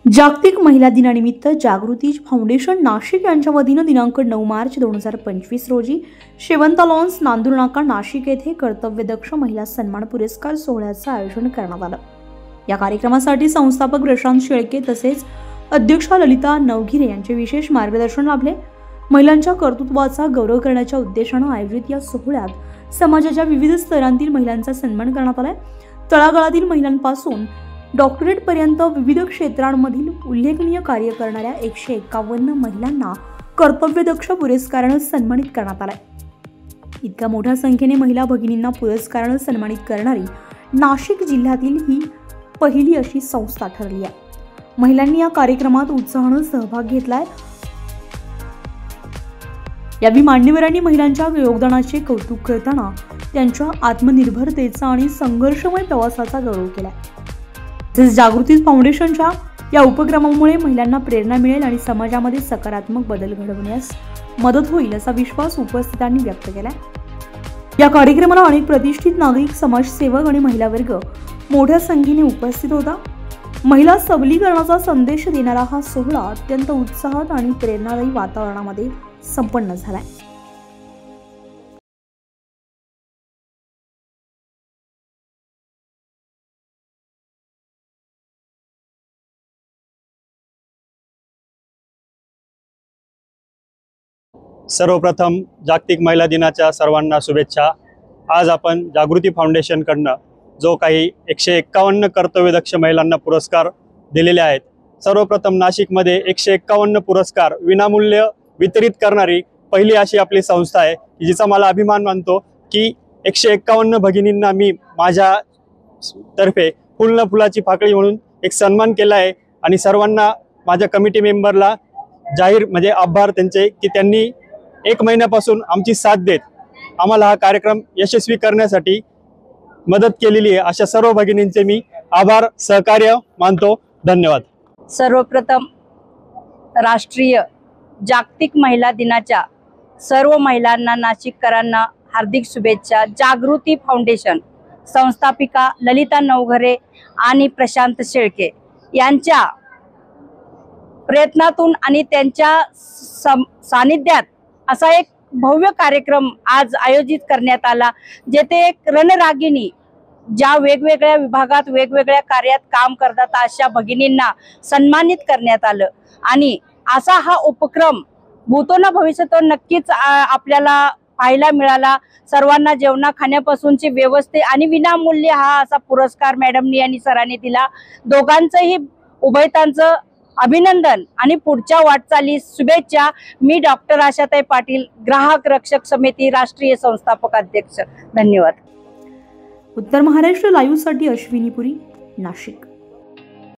जागतिक महिला दिनानिमित्त जागृती फाउंडेशन नाशिक यांच्या वतीने दिनांक 9 मार्च 2025 रोजी शेवंता लॉन्स नांदूर नाका नाशिक येथे कर्तव्यदक्ष महिला सन्मान पुरस्कार सोहळ्याचे आयोजन करण्यात आले। या कार्यक्रमासाठी संस्थापक प्रशांत शेळके तसेच अध्यक्षा ललिता नवघिरे यांचे विशेष मार्गदर्शन लाभले। महिलांच्या कर्तृत्वाचा गौरव करण्याच्या उद्देशाने आयोजित या सोहळ्यात समाजाच्या विविध स्तरांतील महिलांचा सन्मान करण्यात आला। तळागाळातील महिलांपासून डॉक्टरेट पर्यंत विविध क्षेत्रांमधील उल्लेखनीय कार्य करणाऱ्या 151 महिलांना कर्तव्यदक्ष पुरस्काराने सन्मानित करण्यात आले। इतक्या मोठ्या संख्येने महिला भगिनींना पुरस्काराने सन्मानित करणारी नाशिक जिल्ह्यातील ही पहिली अशी संस्था ठरली आहे। महिलांनी या कार्यक्रमात उत्साहाने सहभाग घेतलाय। यावेळी मान्यवरांनी महिलांच्या योगदानाचे कौतुक करताना त्यांच्या आत्मनिर्भरतेचा आणि संघर्षमय प्रवासाचा गौरव केला। तसेच जागृती फाउंडेशनच्या या उपक्रमामुळे महिलांना प्रेरणा मिळेल आणि समाजामध्ये सकारात्मक बदल घडवण्यास मदत होईल असा विश्वास उपस्थितांनी व्यक्त केला। या कार्यक्रमाला अनेक प्रतिष्ठित नागरिक, समाजसेवक आणि महिला वर्ग मोठ्या संख्येने उपस्थित होता। महिला सबलीकरणाचा संदेश देणारा हा सोहळा अत्यंत उत्साहात आणि प्रेरणादायी वातावरणामध्ये संपन्न झाला। सर्वप्रथम जागतिक महिला दिनाच्या सर्वांना शुभेच्छा। आज आपण जागृती फाउंडेशन कडनं जो काही 151 कर्तव्यदक्ष महिलांना पुरस्कार दिलेले आहेत, सर्वप्रथम नाशिकमध्ये 151 पुरस्कार विनामूल्य वितरित करणारी पहिली अशी आपली संस्था आहे, जिचा मला अभिमान मानतो की 151 भगिनींना मी माझ्या तर्फे फुल न फुलाची पाकळी म्हणून एक सन्मान केला आहे। आणि सर्वांना माझ्या कमिटी मेंबरला जाहीर म्हणजे आभार त्यांचे की त्यांनी 1 महिन्यापासून आमची साथ देत आम्हाला हा कार्यक्रम यशस्वी करण्यासाठी मदत केलेली आहे। अशा सर्व भगिनींचे मी आभार सहकार्य मानतो। धन्यवाद। सर्वप्रथम राष्ट्रीय जागतिक महिला दिनाच्या सर्व महिलांना, नाशिककरांना हार्दिक शुभेच्छा। जागृती फाउंडेशन संस्थापिका ललिता नवघिरे आणि प्रशांत शेळके यांच्या प्रयत्नातून आणि त्यांच्या सानिध्यात असा एक भव्य कार्यक्रम आज आयोजित करण्यात आला, जेथे एक रणरागिणी ज्या वेगवेगळ्या विभागात वेगवेगळ्या कार्यात काम करतात अशा भगिनींना सन्मानित करण्यात आलं। आणि असा हा उपक्रम भूतो न भविष्यतो नक्कीच आपल्याला पाहायला मिळाला। सर्वांना जेवणा खाण्यापासूनची व्यवस्था आणि विनामूल्य हा असा पुरस्कार मॅडमनी आणि सरांनी दिला। दोघांचंही उभयतांचं अभिनंदन आणि पुढच्या वाटचालीस शुभेच्छा। मी डॉक्टर आशाताई पाटील, ग्राहक रक्षक समिती राष्ट्रीय संस्थापक अध्यक्ष। धन्यवाद। उत्तर महाराष्ट्र लाईव्ह साठी अश्विनी पुरी, नाशिक।